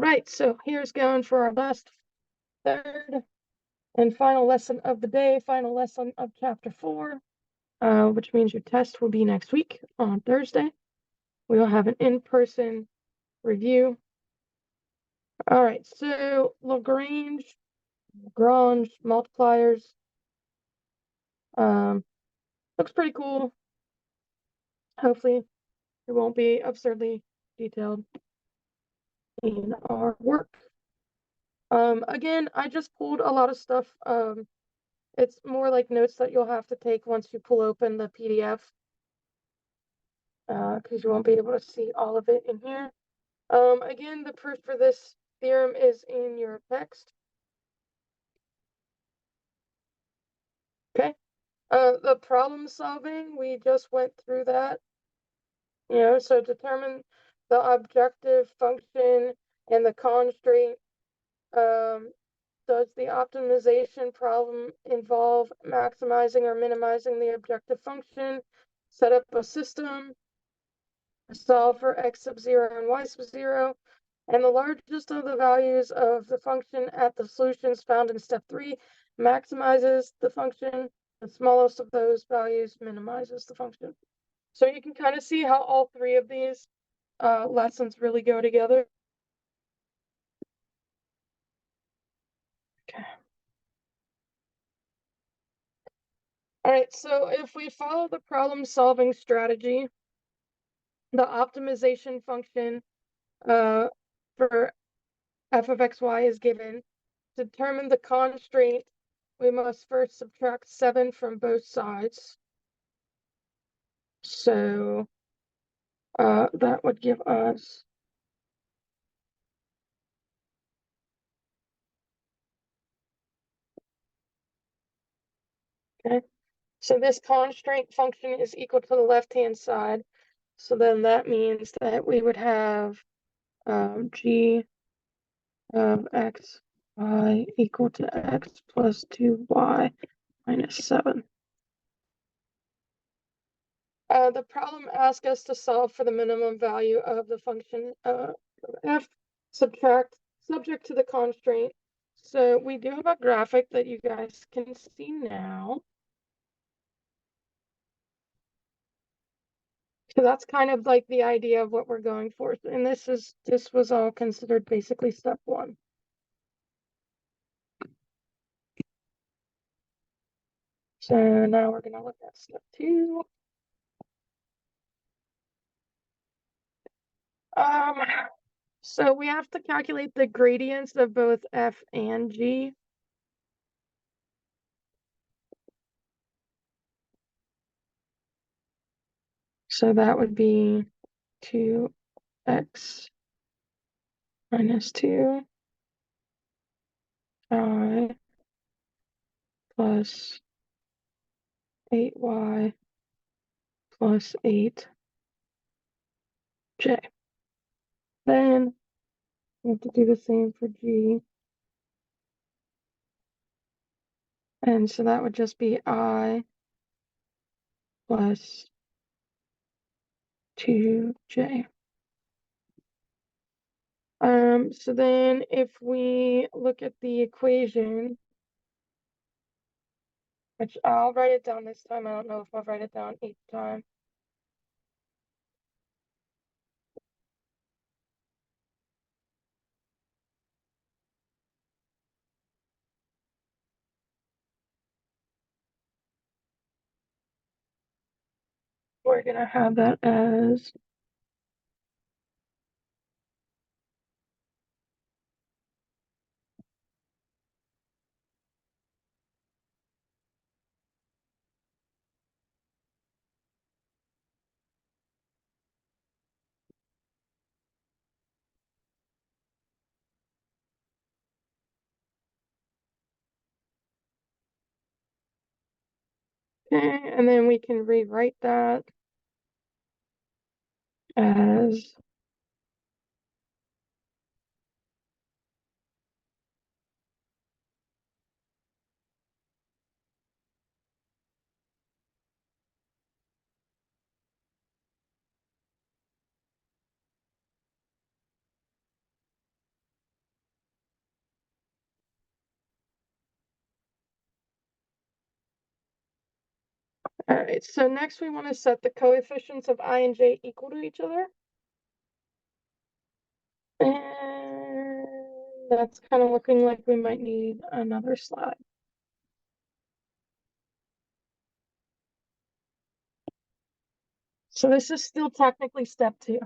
right, so here's going for our last third and final lesson of the day, final lesson of chapter 4, which means your test will be next week on Thursday. We'll have an in-person review. All right, so Lagrange multipliers. Looks pretty cool. Hopefully it won't be absurdly detailed in our work. Again, I just pulled a lot of stuff. It's more like notes that you'll have to take once you pull open the PDF, because you won't be able to see all of it in here. Again, the proof for this theorem is in your text. Okay. The problem solving, we just went through that. So determine the objective function and the constraint. Does the optimization problem involve maximizing or minimizing the objective function? Set up a system, solve for x sub 0 and y sub 0, and the largest of the values of the function at the solutions found in step 3 maximizes the function. The smallest of those values minimizes the function. So you can kind of see how all three of these lessons really go together. Okay. All right, so if we follow the problem solving strategy, the optimization function for f of xy is given. To determine the constraint, we must first subtract 7 from both sides. So that would give us okay. So this constraint function is equal to the left-hand side. So then that means that we would have g of x y equal to x plus 2y minus 7. The problem asks us to solve for the minimum value of the function of f, subject to the constraint. So we do have a graphic that you guys can see now. So that's kind of like the idea of what we're going for. And this was all considered basically step 1. So now we're going to look at step 2. So we have to calculate the gradients of both f and g. So that would be 2x minus 2 I plus 8y plus 8j. Then we have to do the same for g. And so that would just be I plus 2j. So then if we look at the equation, which I'll write it down this time. I don't know if I'll write it down each time. We're gonna have that as okay, and then we can rewrite that as All right, so next we want to set the coefficients of I and j equal to each other. And that's kind of looking like we might need another slide. So this is still technically step 2.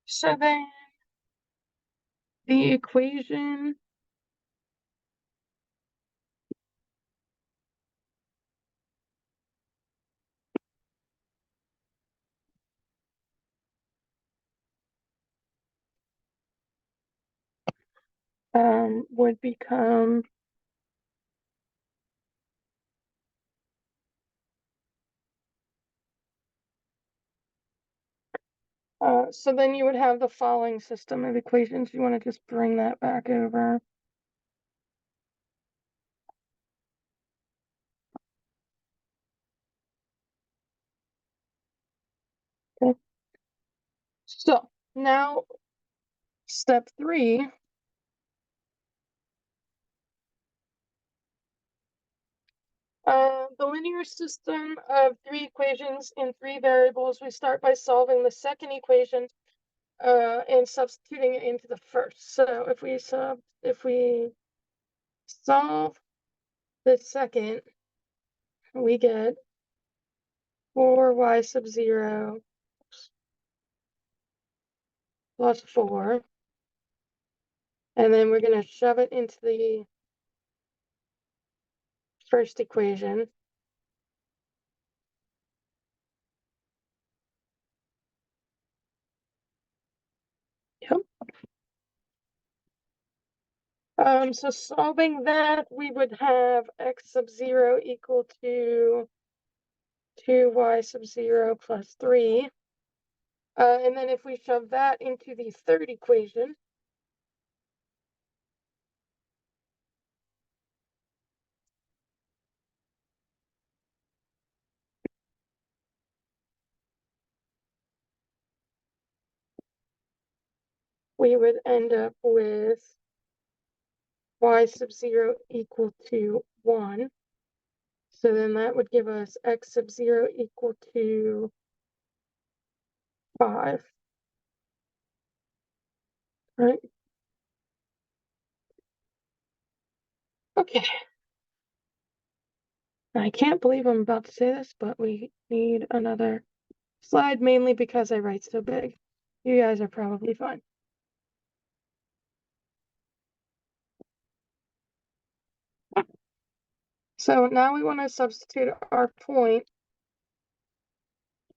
So then the equation would become so then you would have the following system of equations. You want to just bring that back over. Okay. So now step 3. The linear system of 3 equations in 3 variables. We start by solving the second equation and substituting it into the first. So if we solve the second, we get 4y sub 0 plus 4. And then we're going to shove it into the first equation. Yep. So solving that, we would have x sub 0 equal to 2y sub 0 plus 3. And then if we shove that into the third equation, we would end up with y sub 0 equal to 1. So then that would give us x sub 0 equal to 5. Right? Okay. I can't believe I'm about to say this, but we need another slide, mainly because I write so big. You guys are probably fine. So now we want to substitute our point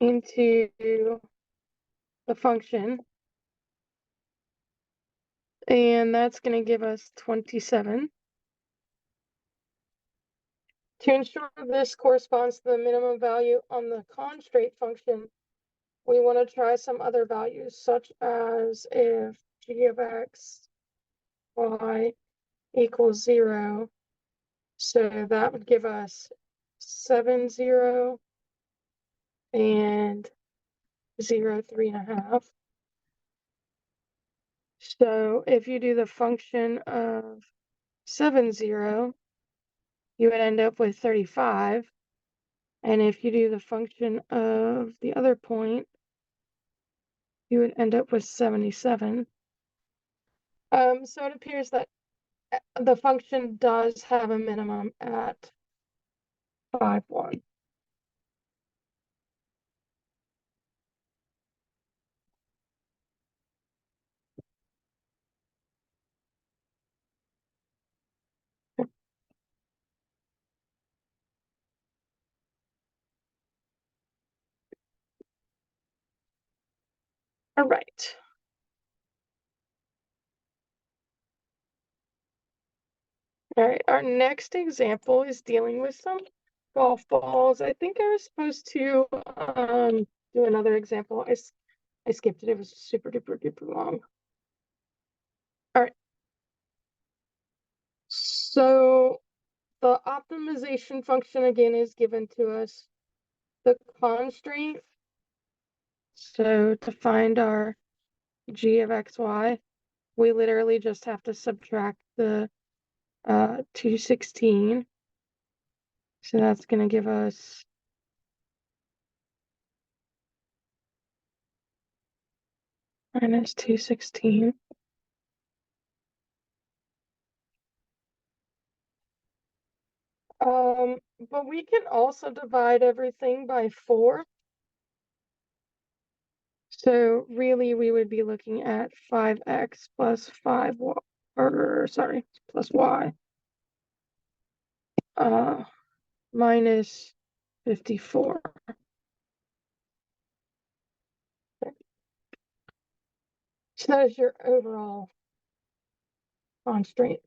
into the function. And that's going to give us 27. To ensure this corresponds to the minimum value on the constraint function, we want to try some other values, such as if g of x, y equals 0. So that would give us 7, 0, and 0, 3.5. So if you do the function of 7, 0, you would end up with 35. And if you do the function of the other point, you would end up with 77. So it appears that the function does have a minimum at 5, 1. All right. All right, our next example is dealing with some golf balls. I think I was supposed to do another example. I skipped it. It was super duper duper long. All right. So the optimization function again is given to us. The constraint. So to find our g of xy, we literally just have to subtract the 216. So that's going to give us minus 216. But we can also divide everything by 4. So really we would be looking at 5x plus 5y, or sorry, plus y, minus 54. So that is your overall constraint.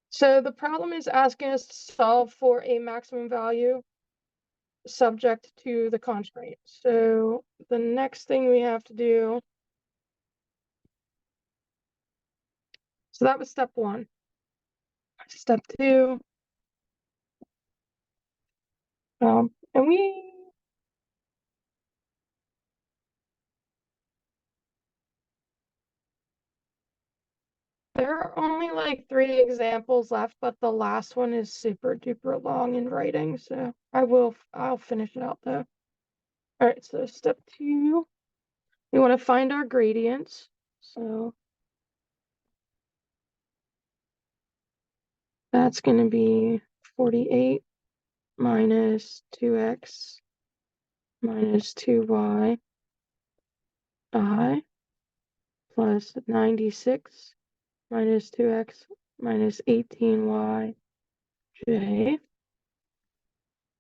So the problem is asking us to solve for a maximum value subject to the constraint. So the next thing we have to do, so that was step 1. Step 2, and there are only like 3 examples left, but the last one is super duper long in writing, so I'll finish it out though. All right, so step 2, we want to find our gradients. So that's going to be 48 minus 2x minus 2y I plus 96 minus 2x minus 18y j.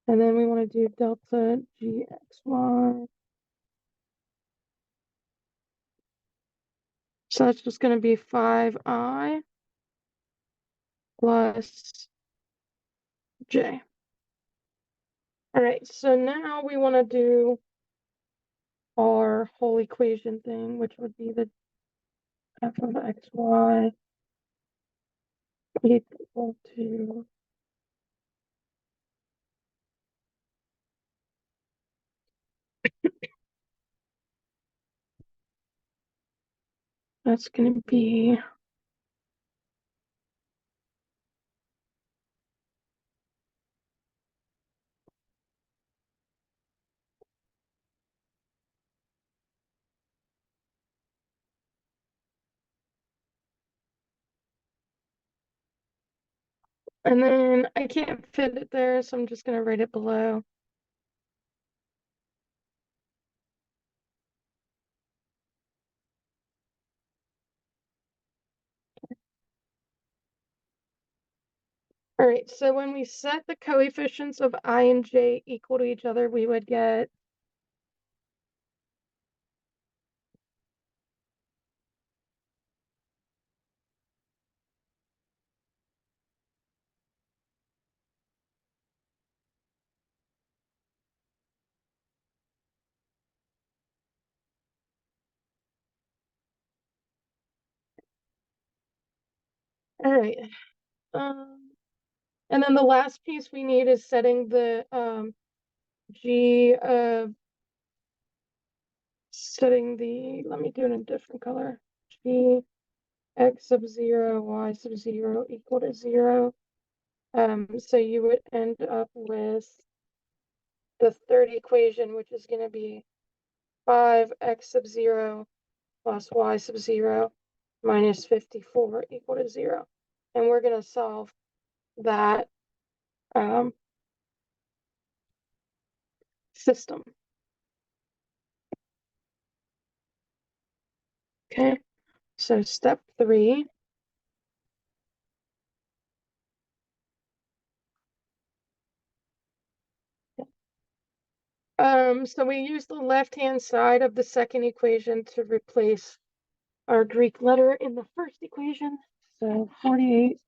And then we want to do delta gxy. So that's just going to be 5i plus j. All right, so now we want to do our whole equation thing, which would be the f of xy equal to that's going to be and then I can't fit it there, so I'm just going to write it below. All right, so when we set the coefficients of I and j equal to each other, we would get all right. And then the last piece we need is setting the g of let me do it in a different color. G x sub 0, y sub 0 equal to 0. So you would end up with the third equation, which is going to be 5x sub 0 plus y sub 0 minus 54 equal to 0. And we're going to solve that system. Okay, so step 3. So we use the left-hand side of the second equation to replace our Greek letter in the first equation. So 48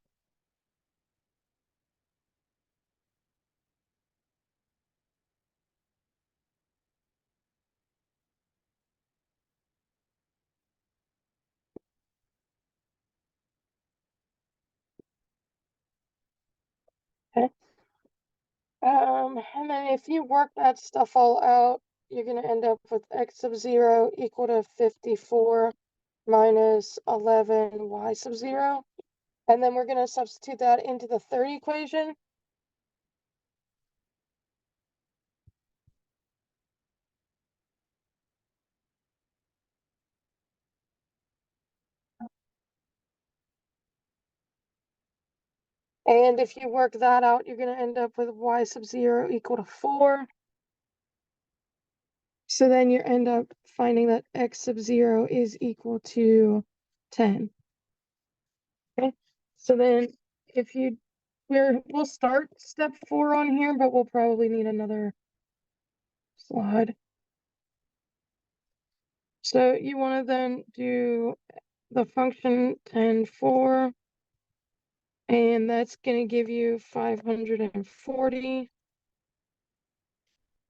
And then if you work that stuff all out, you're going to end up with x sub 0 equal to 54 minus 11 y sub 0. And then we're going to substitute that into the third equation. And if you work that out, you're going to end up with y sub 0 equal to 4. So then you end up finding that x sub 0 is equal to 10. Okay, so then if you, we'll start step 4 on here, but we'll probably need another slide. So you want to then do the function 10, 4, and that's going to give you 540.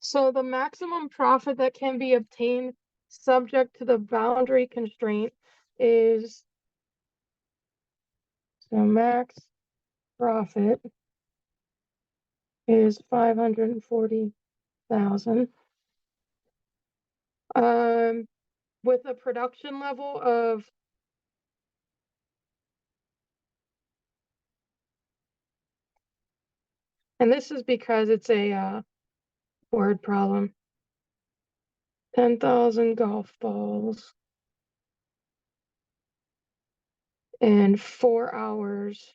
So the maximum profit that can be obtained subject to the boundary constraint is, so max profit is 540,000. With a production level of and this is because it's a word problem. 10,000 golf balls and 4 hours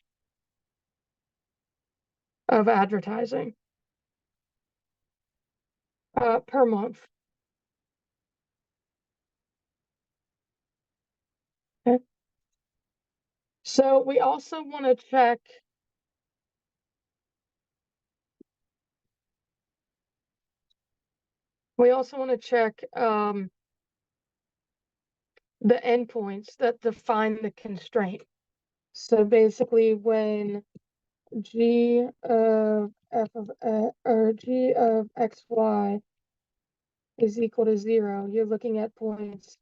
of advertising per month. Okay. So we also want to check the endpoints that define the constraint. So basically when g of f of or g of xy is equal to 0, you're looking at points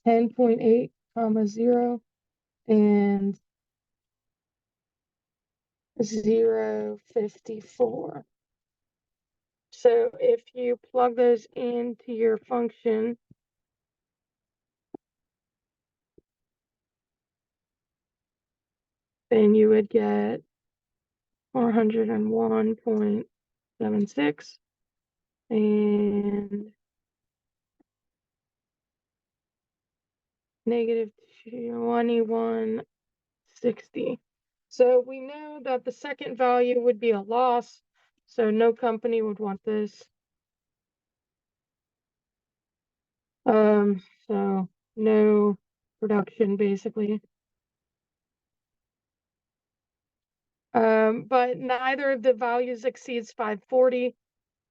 10.8 comma 0 and 0.54. So if you plug those into your function, then you would get 401.76 and negative 2160. So we know that the second value would be a loss, so no company would want this. So no production basically. But neither of the values exceeds 540,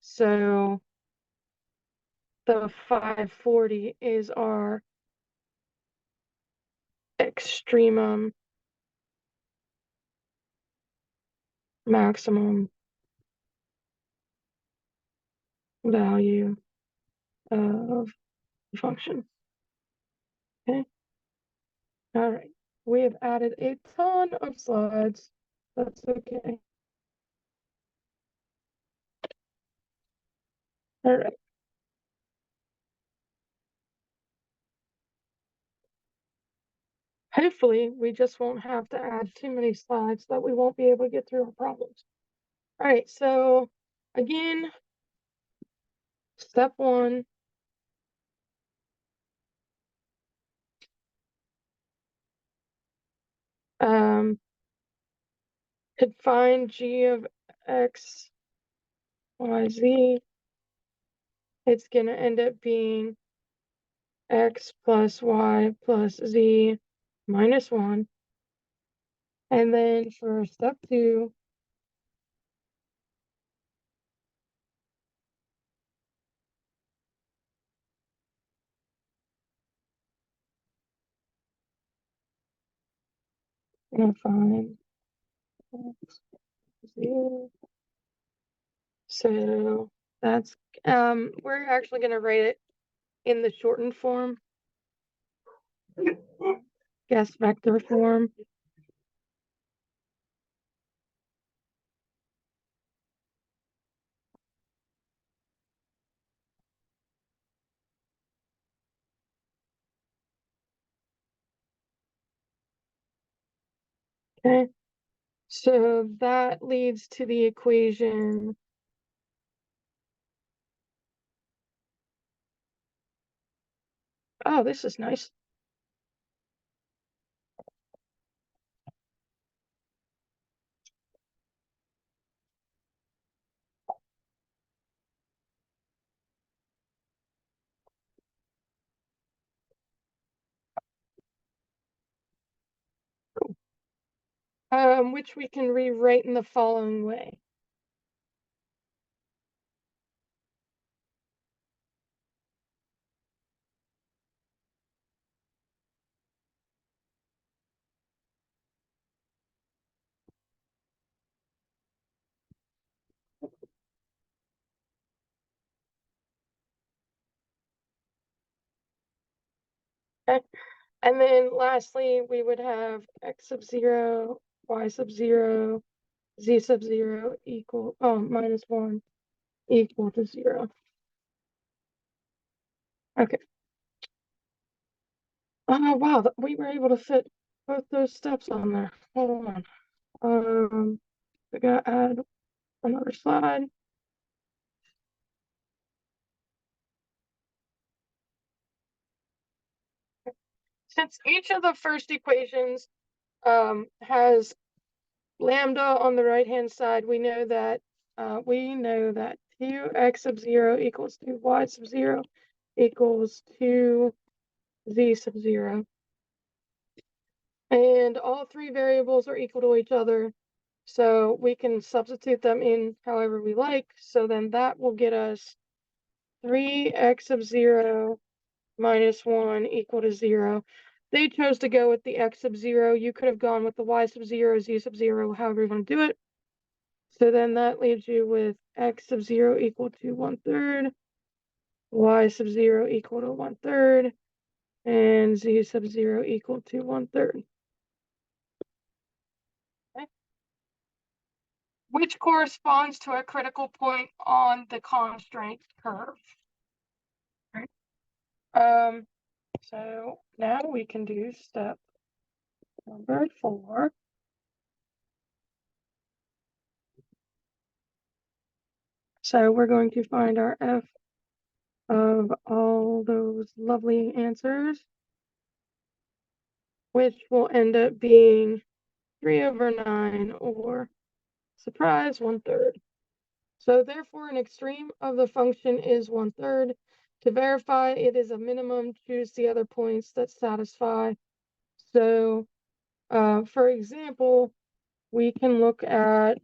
so the 540 is our extremum maximum value of the function. Okay. All right. We have added a ton of slides. That's okay. All right. Hopefully, we just won't have to add too many slides that we won't be able to get through our problems. All right. So again, step 1. Could find g of x, y, z. It's going to end up being x plus y plus z minus 1. And then for step 2, I'm going to find x, z. So that's, we're actually going to write it in the shortened form, guess vector form. Okay, so that leads to the equation oh, this is nice. Which we can rewrite in the following way. Okay. And then lastly, we would have x sub 0, y sub 0, z sub 0 equal, minus 1 equal to 0. Okay. Oh, wow, we were able to fit both those steps on there. Hold on. I gotta add another slide. Since each of the first equations has lambda on the right-hand side, we know that 2x sub 0 equals 2y sub 0 equals 2z sub 0. And all three variables are equal to each other, so we can substitute them in however we like. So then that will get us 3x sub 0 minus 1 equal to 0. They chose to go with the x sub 0. You could have gone with the y sub 0, z sub 0, however you want to do it. So then that leaves you with x sub 0 equal to 1/3, y sub 0 equal to 1/3, and z sub 0 equal to 1/3. Okay. Which corresponds to a critical point on the constraint curve. Right. So now we can do step number 4. So we're going to find our f of all those lovely answers, which will end up being 3/9, or surprise, 1/3. So therefore an extreme of the function is 1/3. To verify it is a minimum, choose the other points that satisfy. So for example, we can look at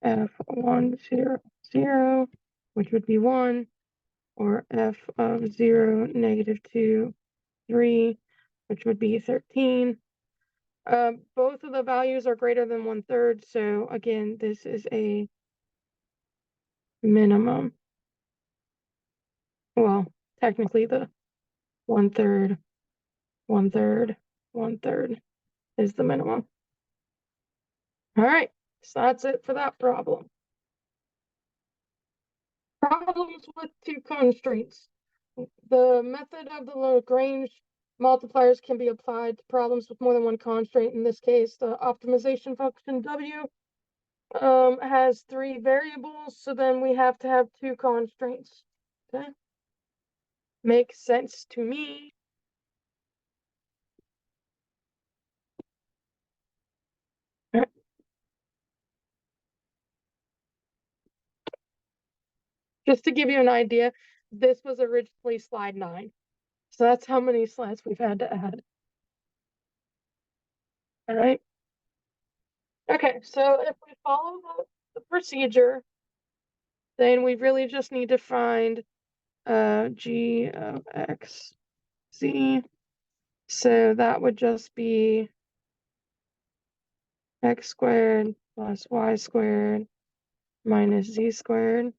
f(1, 0, 0), which would be 1, or f of 0, -2, 3, which would be 13. Both of the values are greater than 1/3, so again, this is a minimum. Well, technically the 1/3, 1/3, 1/3 is the minimum. All right, so that's it for that problem. Problems with two constraints. The method of the Lagrange multipliers can be applied to problems with more than one constraint. In this case, the optimization function W has 3 variables, so then we have to have 2 constraints. Okay, makes sense to me. Just to give you an idea, this was originally slide 9. So that's how many slides we've had to add. All right. Okay, so if we follow the procedure, then we really just need to find g of x, z. So that would just be x squared plus y squared minus z squared.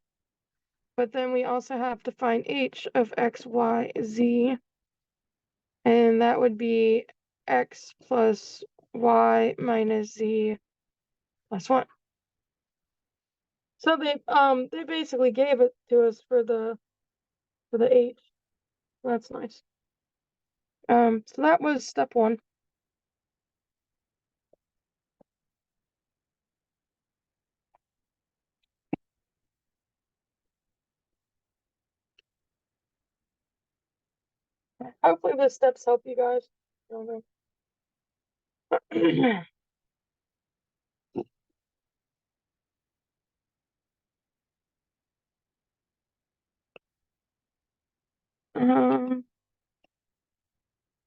But then we also have to find h of x, y, z. And that would be x plus y minus z plus 1. So they basically gave it to us for the h. That's nice. So that was step 1. Hopefully the steps help you guys. I don't know.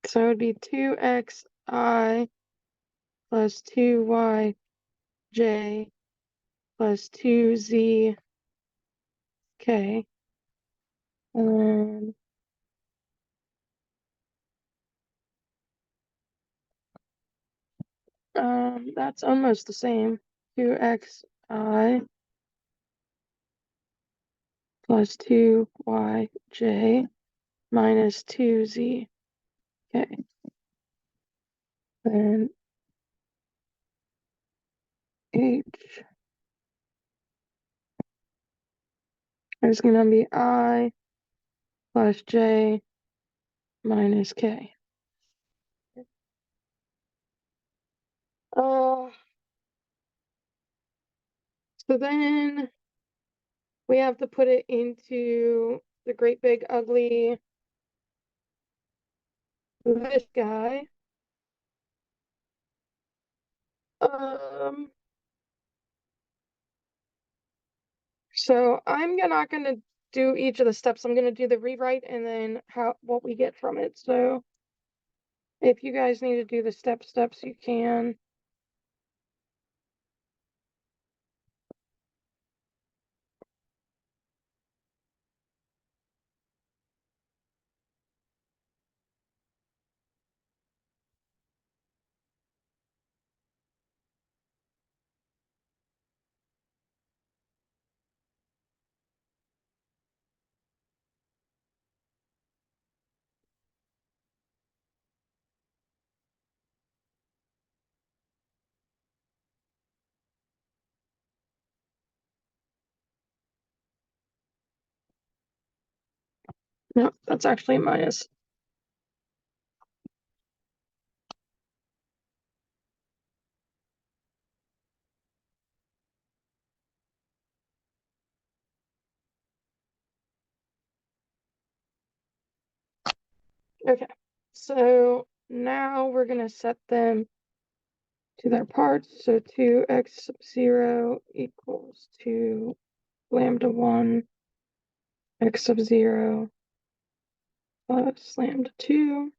So it would be 2xi plus 2yj plus 2zk. And then that's almost the same. 2xi plus 2yj minus 2z. Okay. Then h is going to be I plus j minus k. So then we have to put it into the great big ugly this guy. So I'm not gonna do each of the steps. I'm gonna do the rewrite and then what we get from it. So if you guys need to do the steps, you can. No, that's actually a minus. Okay, so now we're gonna set them to their parts. So 2x sub 0 equals to lambda 1 x sub 0 plus lambda 2.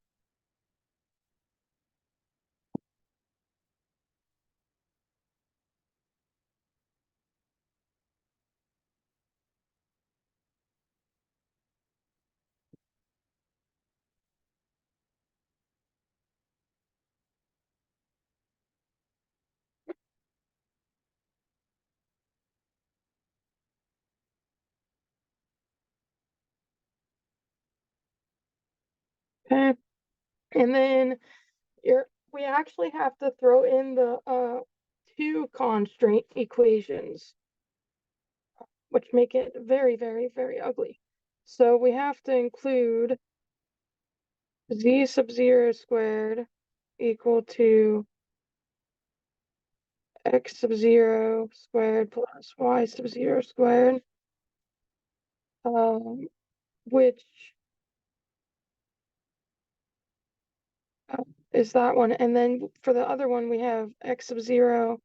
Okay, and then we actually have to throw in the two constraint equations, which make it very, very, very ugly. So we have to include z sub 0 squared equal to x sub 0 squared plus y sub 0 squared, which is that one. And then for the other one, we have x sub 0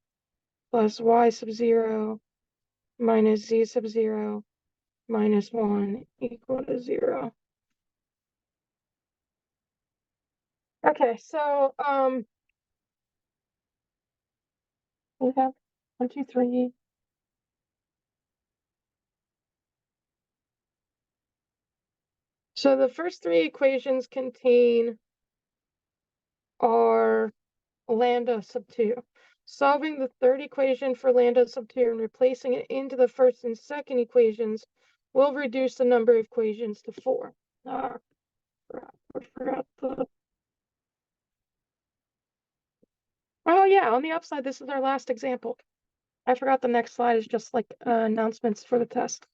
plus y sub 0 minus z sub 0 minus 1 equal to 0. Okay, so we have 1, 2, 3. So the first three equations contain our lambda sub 2. Solving the third equation for lambda sub 2 and replacing it into the first and second equations will reduce the number of equations to 4. I forgot the... Oh yeah, on the upside, this is our last example. I forgot the next slide is just like announcements for the test.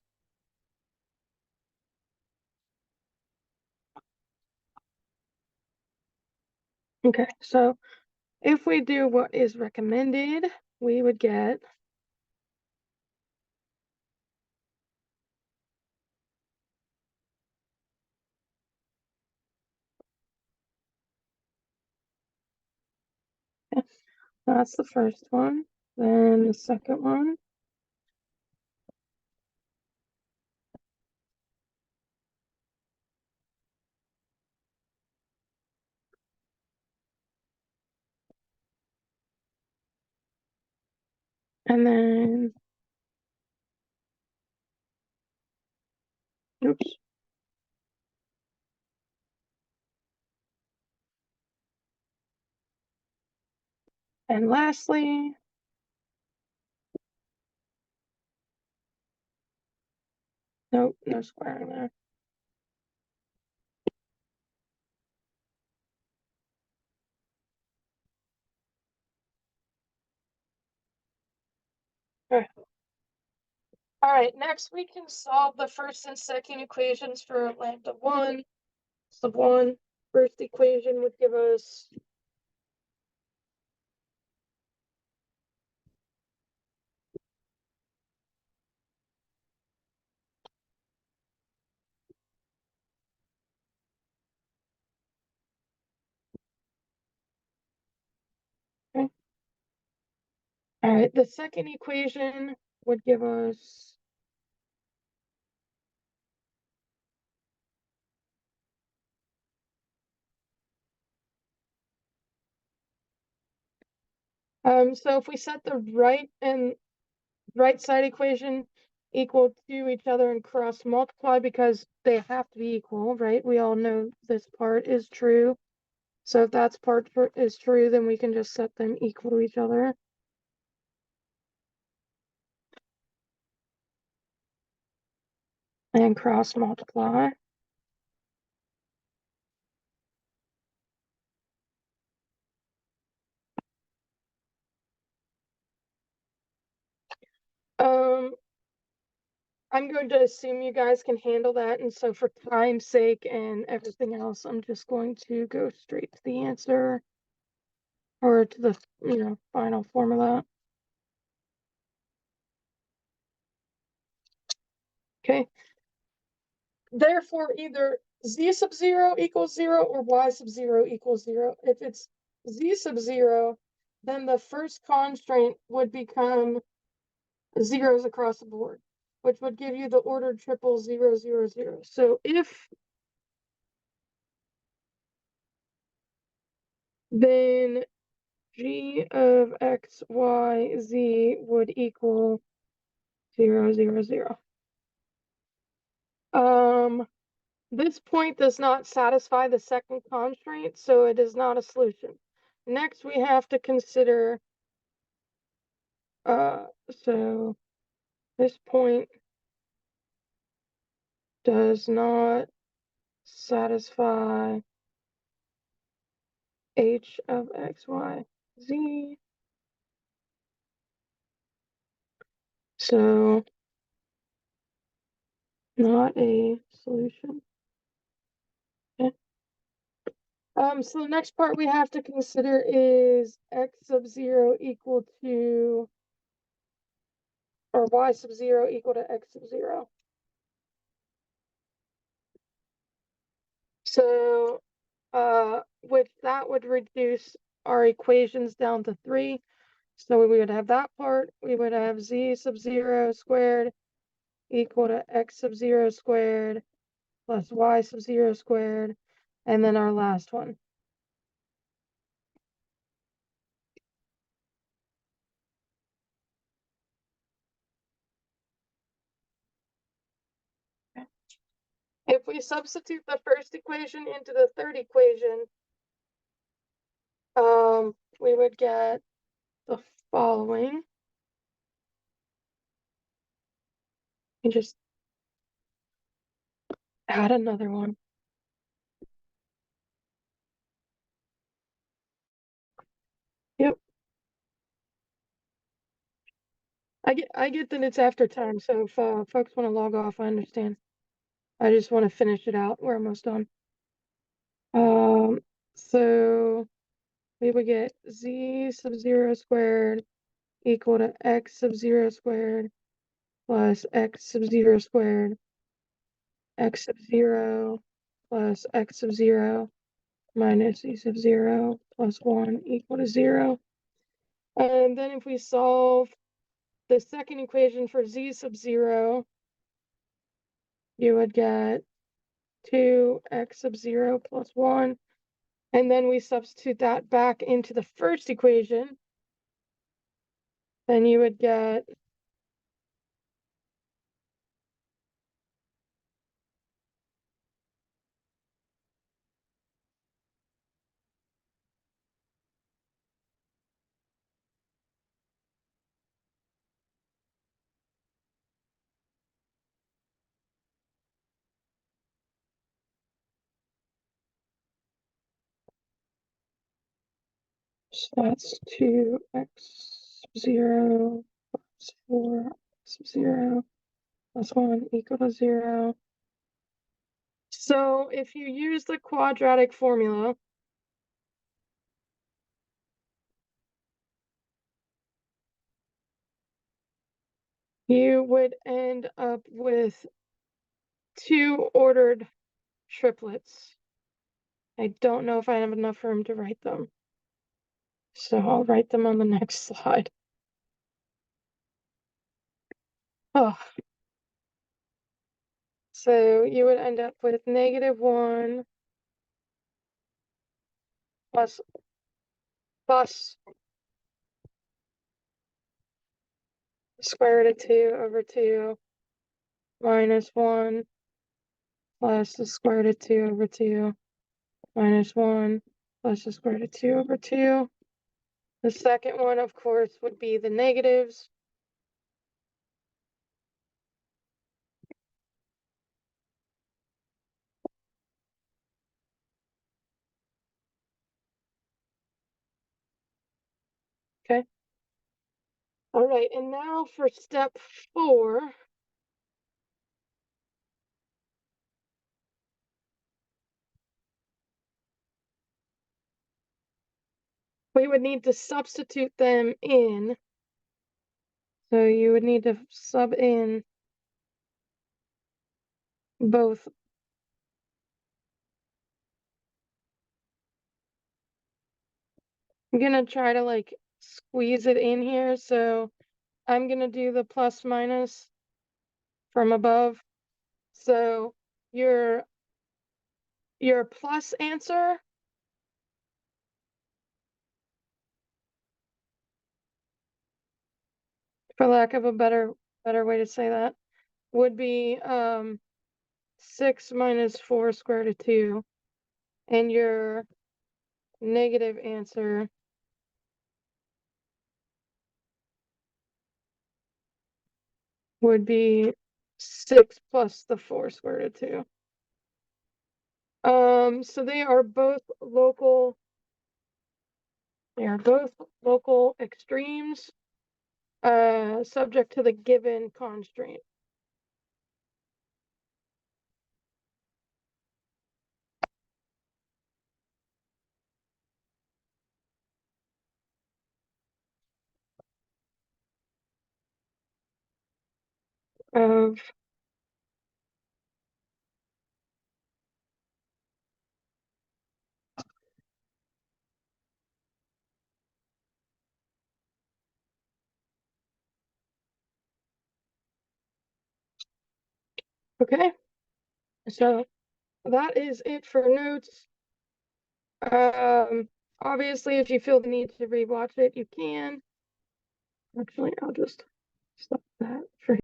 Okay, so if we do what is recommended, we would get that's the first one. Then the second one. And then, oops. And lastly, nope, no squaring there. Okay. All right, next we can solve the first and second equations for lambda 1 sub 1. First equation would give us okay. All right, the second equation would give us so if we set the right side equation equal to each other and cross multiply because they have to be equal, right? We all know this part is true. So if that's part is true, then we can just set them equal to each other. And cross multiply. I'm going to assume you guys can handle that, and so for time's sake and everything else, I'm just going to go straight to the answer or to the final formula. Okay. Therefore, either z sub 0 equals 0 or y sub 0 equals 0. If it's z sub 0, then the first constraint would become zeros across the board, which would give you the ordered triple 0, 0, 0. So if then g of x, y, z would equal 0, 0, 0. This point does not satisfy the second constraint, so it is not a solution. Next, we have to consider, so this point does not satisfy h of x, y, z. So not a solution. Okay. So the next part we have to consider is x sub 0 equal to, or y sub 0 equal to x sub 0. So, which that would reduce our equations down to 3. So we would have that part, we would have z sub 0 squared equal to x sub 0 squared plus y sub 0 squared, and then our last one. If we substitute the first equation into the third equation, we would get the following. And just add another one. Yep. I get that it's after time, so if folks want to log off, I understand. I just want to finish it out. We're almost done. So we would get z sub 0 squared equal to x sub 0 squared plus x sub 0 squared, x sub 0 plus x sub 0 minus z sub 0 plus 1 equal to 0. And then if we solve the second equation for z sub 0, you would get 2x sub 0 plus 1. And then we substitute that back into the first equation. Then you would get so that's 2x sub 0 plus 4x sub 0 plus 1 equal to 0. So if you use the quadratic formula, you would end up with 2 ordered triplets. I don't know if I have enough room to write them, so I'll write them on the next slide. Oh. So you would end up with -1 plus the square root of 2 over 2 minus 1 plus the square root of 2 over 2 minus 1 plus the square root of 2 over 2. The second one, of course, would be the negatives. Okay. All right, and now for step 4. We would need to substitute them in. So you would need to sub in both. I'm gonna try to like squeeze it in here. So I'm gonna do the plus minus from above. So your plus answer for lack of a better way to say that, would be 6 minus 4 square root of 2, and your negative answer would be 6 plus the 4 square root of 2. So they are both local. They are both local extremes, subject to the given constraint. Of okay, so that is it for notes. Obviously, if you feel the need to rewatch it, you can. Actually, I'll just stop that for